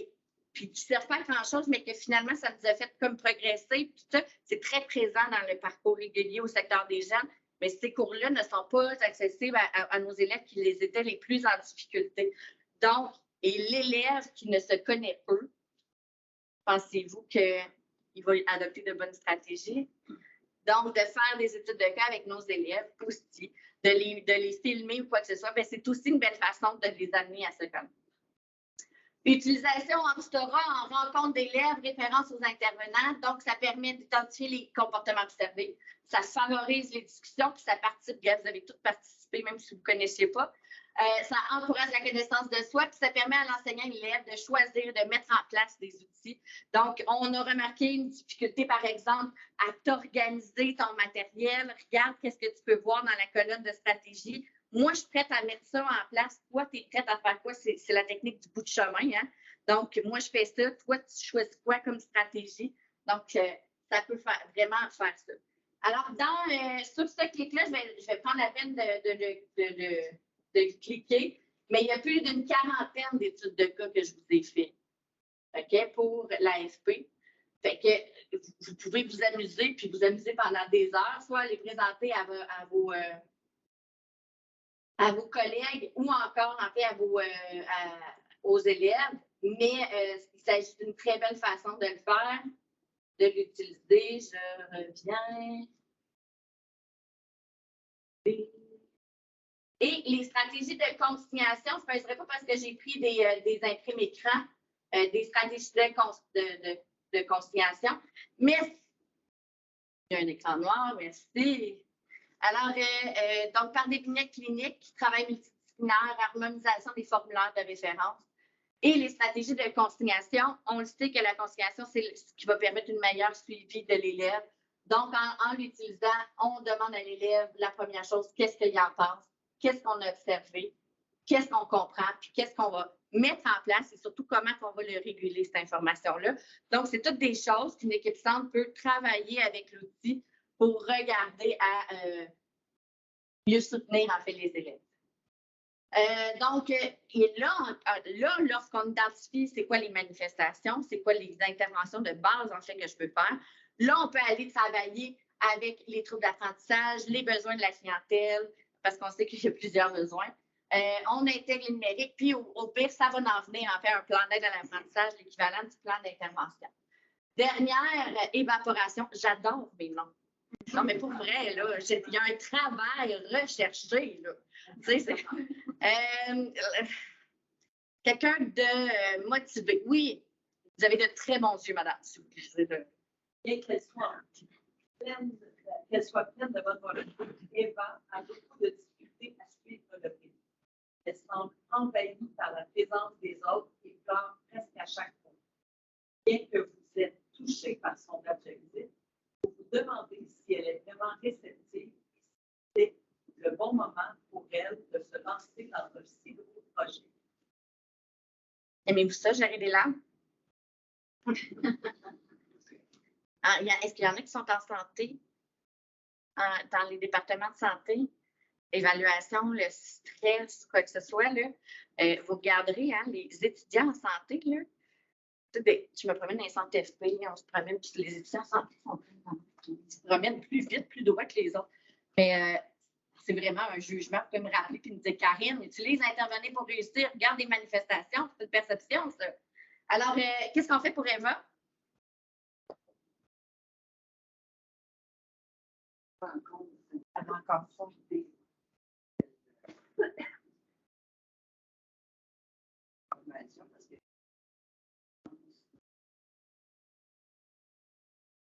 puis qui ne servent pas à grand-chose, mais que finalement, ça nous a fait comme progresser. Puis tout ça, c'est très présent dans le parcours régulier au secteur des jeunes, mais ces cours-là ne sont pas accessibles à nos élèves qui les étaient les plus en difficulté. Donc, et l'élève qui ne se connaît pas, pensez-vous qu'il va adopter de bonnes stratégies? Donc, de faire des études de cas avec nos élèves aussi, de les filmer ou quoi que ce soit, bien, c'est aussi une belle façon de les amener à se connaître. Utilisation en tutorat, en rencontre d'élèves, référence aux intervenants. Donc, ça permet d'identifier les comportements observés. Ça favorise les discussions, puis ça participe. Vous avez tous participé, même si vous ne connaissiez pas. Ça encourage la connaissance de soi, puis ça permet à l'enseignant et l'élève de choisir, de mettre en place des outils. Donc, on a remarqué une difficulté, par exemple, à t'organiser ton matériel. Regarde qu'est-ce que tu peux voir dans la colonne de stratégie. Moi, je suis prête à mettre ça en place. Toi, tu es prête à faire quoi? C'est la technique du bout de chemin. Hein? Donc, moi, je fais ça. Toi, tu choisis quoi comme stratégie? Donc, ça peut vraiment faire ça. Alors, sur ce clic-là, je vais prendre la peine de cliquer, mais il y a plus d'une quarantaine d'études de cas que je vous ai fait, OK, pour l'AFP. Fait que vous pouvez vous amuser, puis vous amuser pendant des heures, soit les présenter à vos collègues ou encore, en fait, aux élèves. Mais il s'agit d'une très belle façon de le faire, de l'utiliser. Je reviens. Et les stratégies de consignation, je ne penserai pas parce que j'ai pris des imprimes écrans, des stratégies de consignation. Merci. Il y a un écran noir, merci. Alors, donc, par des vignettes cliniques, travail multidisciplinaire, harmonisation des formulaires de référence et les stratégies de consignation, on le sait que la consignation, c'est ce qui va permettre une meilleure suivi de l'élève. Donc, en l'utilisant, on demande à l'élève la première chose, qu'est-ce qu'il en pense, qu'est-ce qu'on a observé, qu'est-ce qu'on comprend, puis qu'est-ce qu'on va mettre en place et surtout comment on va le réguler, cette information-là. Donc, c'est toutes des choses qu'une équipe centre peut travailler avec l'outil pour regarder à mieux soutenir, en fait, les élèves. Et là, lorsqu'on identifie c'est quoi les manifestations, c'est quoi les interventions de base en fait que je peux faire, là, on peut aller travailler avec les troubles d'apprentissage, les besoins de la clientèle, parce qu'on sait qu'il y a plusieurs besoins. On intègre le numérique, puis au pire, ça va en venir en fait un plan d'aide à l'apprentissage, l'équivalent du plan d'intervention. Dernière évaporation, j'adore mes noms. Non, mais pour vrai, là, il y a un travail recherché, là. Tu sais, quelqu'un de motivé. Oui, vous avez de très bons yeux, madame, si vous plaît. Et qu'elle soit pleine de bonne volonté. Eva a beaucoup de difficultés à suivre le rythme. Elle semble envahie par la présence des autres et pleure presque à chaque fois. Bien que vous êtes touché par son objet visite, vous vous demandez si elle est vraiment réceptive et si c'est le bon moment pour elle de se lancer dans un si gros projet. Aimez-vous ça, gérer des larmes? Est-ce qu'il y en a qui sont en santé, dans les départements de santé? Évaluation, le stress, quoi que ce soit, là. Vous regarderez, hein, les étudiants en santé, là. Je me promène dans les centres FP, on se promène, puis les étudiants en santé ils se promènent plus vite, plus droit que les autres. Mais c'est vraiment un jugement. Vous pouvez me rappeler puis me dire, Karine, utilise intervenir pour réussir, regarde des manifestations, c'est une perception, ça. Alors, qu'est-ce qu'on fait pour Eva? Elle a encore son idée.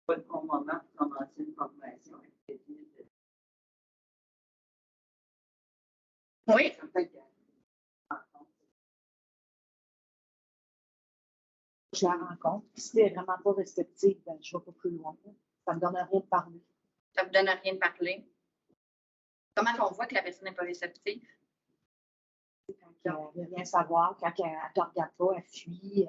Pas le bon moment pour commencer une formation. Oui. Je la rencontre. Si elle n'est vraiment pas réceptive, ben, je ne vais pas plus loin. Ça ne me donne rien de parler. Ça ne me donne rien de parler. Comment on voit que la personne n'est pas réceptive? Quand elle ne veut rien savoir, quand elle ne te regarde pas, elle fuit.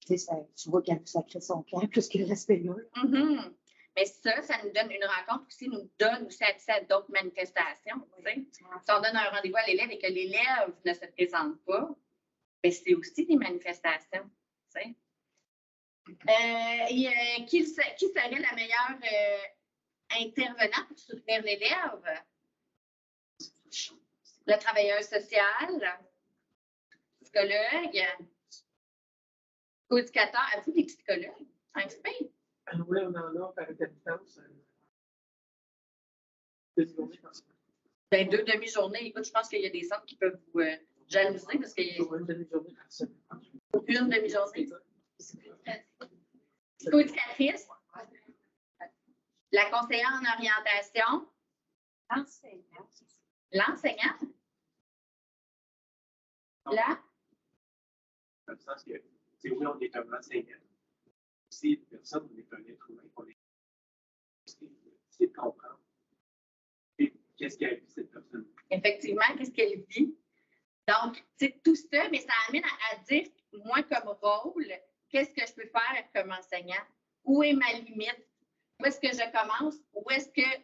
Tu vois qu'elle veut sacrer son camp plus que le respect là. Mm-hmm. Mais ça nous donne une rencontre aussi, nous donne aussi accès à d'autres manifestations. Si on donne un rendez-vous à l'élève et que l'élève ne se présente pas, bien, c'est aussi des manifestations. Qui serait la meilleure intervenante pour soutenir l'élève? Le travailleur social, psychologue, co-éducateur. Avez-vous des psychologues en FP? Oui, on en a par distance. 2 demi-journées par semaine. Ben, 2 demi-journées. Écoute, je pense qu'il y a des centres qui peuvent vous jalouser parce qu'il y a une demi-journée par semaine. Une demi-journée. Co-éducatrice. La conseillère en orientation. L'enseignant. L'enseignant. Là. Dans le sens que, oui, on est un enseignant. Si une personne, on est un être humain, on est de comprendre. Et qu'est-ce qu'elle vit, cette personne? Effectivement, qu'est-ce qu'elle vit? Donc, c'est tout ça, mais ça amène à dire, moi, comme rôle, qu'est-ce que je peux faire comme enseignant? Où est ma limite? Où est-ce que je commence? Où est-ce que,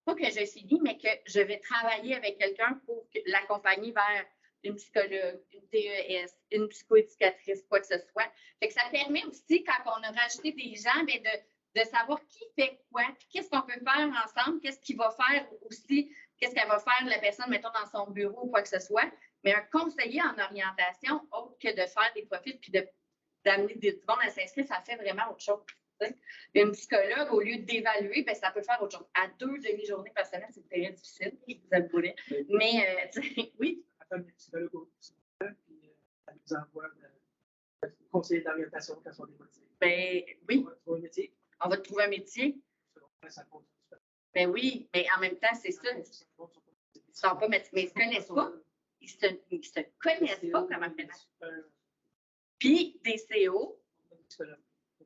pas que je finis, mais que je vais travailler avec quelqu'un pour l'accompagner vers une psychologue, une TES, une psychoéducatrice, quoi que ce soit. Fait que ça permet aussi, quand on a rajouté des gens, bien de savoir qui fait quoi, puis qu'est-ce qu'on peut faire ensemble, qu'est-ce qu'il va faire aussi, qu'est-ce qu'elle va faire la personne, mettons, dans son bureau ou quoi que ce soit. Mais un conseiller en orientation, autre que de faire des profils puis d'amener du monde à s'inscrire, ça fait vraiment autre chose. Une psychologue, au lieu d'évaluer, ben, ça peut faire autre chose. À 2 demi-journées par semaine, c'est très difficile, je vous avouerai. Mais, oui. Après, une psychologue puis elle nous envoie le conseiller d'orientation quand on est motivé. Ben, oui. On va trouver un métier. On va trouver un métier. Ben oui, mais en même temps, c'est ça. Ils ne sont pas métiers, mais ils ne se connaissent pas. Ils se connaissent pas comment faire. Puis, des CO,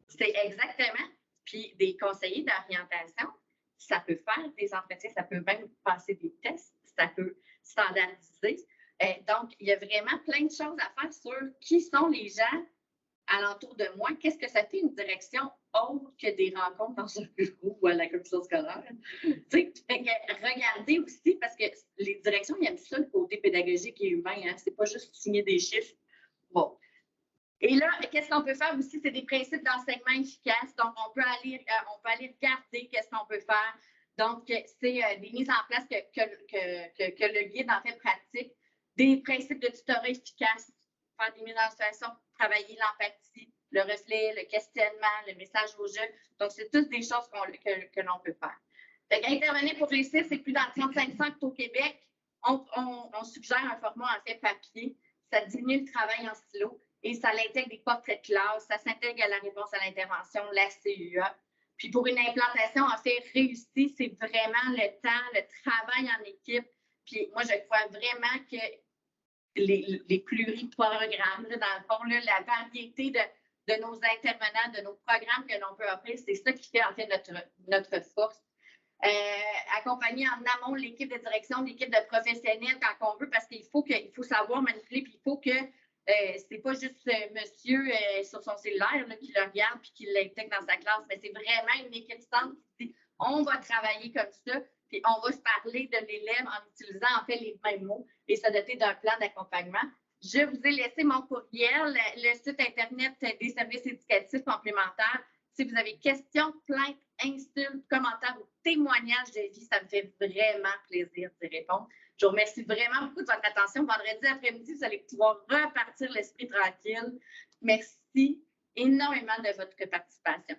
c'est exactement. Puis, des conseillers d'orientation, ça peut faire des entretiens, ça peut même passer des tests, ça peut standardiser. Donc, il y a vraiment plein de choses à faire sur qui sont les gens alentour de moi, qu'est-ce que ça fait une direction autre que des rencontres dans un bureau ou à la commission scolaire? Tu sais, regardez aussi, parce que les directions, ils aiment ça, le côté pédagogique et humain. Hein? C'est pas juste signer des chiffres. Bon. Et là, qu'est-ce qu'on peut faire aussi? C'est des principes d'enseignement efficaces. Donc, on peut aller regarder qu'est-ce qu'on peut faire. Donc, c'est des mises en place que le guide en fait pratique. Des principes de tutorat efficaces, faire des mises en situation, travailler l'empathie, le reflet, le questionnement, le message au jeu. Donc, c'est toutes des choses que l'on peut faire. Donc, intervenir pour réussir, c'est plus dans 35 centres au Québec. On suggère un format en fait papier. Ça diminue le travail en stylo et ça l'intègre des portraits de classe, ça s'intègre à la réponse à l'intervention, la CUA. Puis pour une implantation en fait réussie, c'est vraiment le temps, le travail en équipe. Puis moi, je crois vraiment que les pluriprogrammes, là, dans le fond, là, la variété de nos intervenants, de nos programmes que l'on peut offrir, c'est ça qui fait en fait notre force. Accompagner en amont l'équipe de direction, l'équipe de professionnels quand on veut, parce qu'il faut savoir manipuler, puis il faut que c'est pas juste monsieur sur son cellulaire là, qui le regarde puis qui l'intègre dans sa classe, mais c'est vraiment une équipe centre qui dit on va travailler comme ça, puis on va se parler de l'élève en utilisant en fait les mêmes mots et se doter d'un plan d'accompagnement. Je vous ai laissé mon courriel, le site Internet des services éducatifs complémentaires. Si vous avez questions, plaintes, insultes, commentaires ou témoignages de vie, ça me fait vraiment plaisir d'y répondre. Je vous remercie vraiment beaucoup de votre attention. Vendredi après-midi, vous allez pouvoir repartir l'esprit tranquille. Merci énormément de votre participation.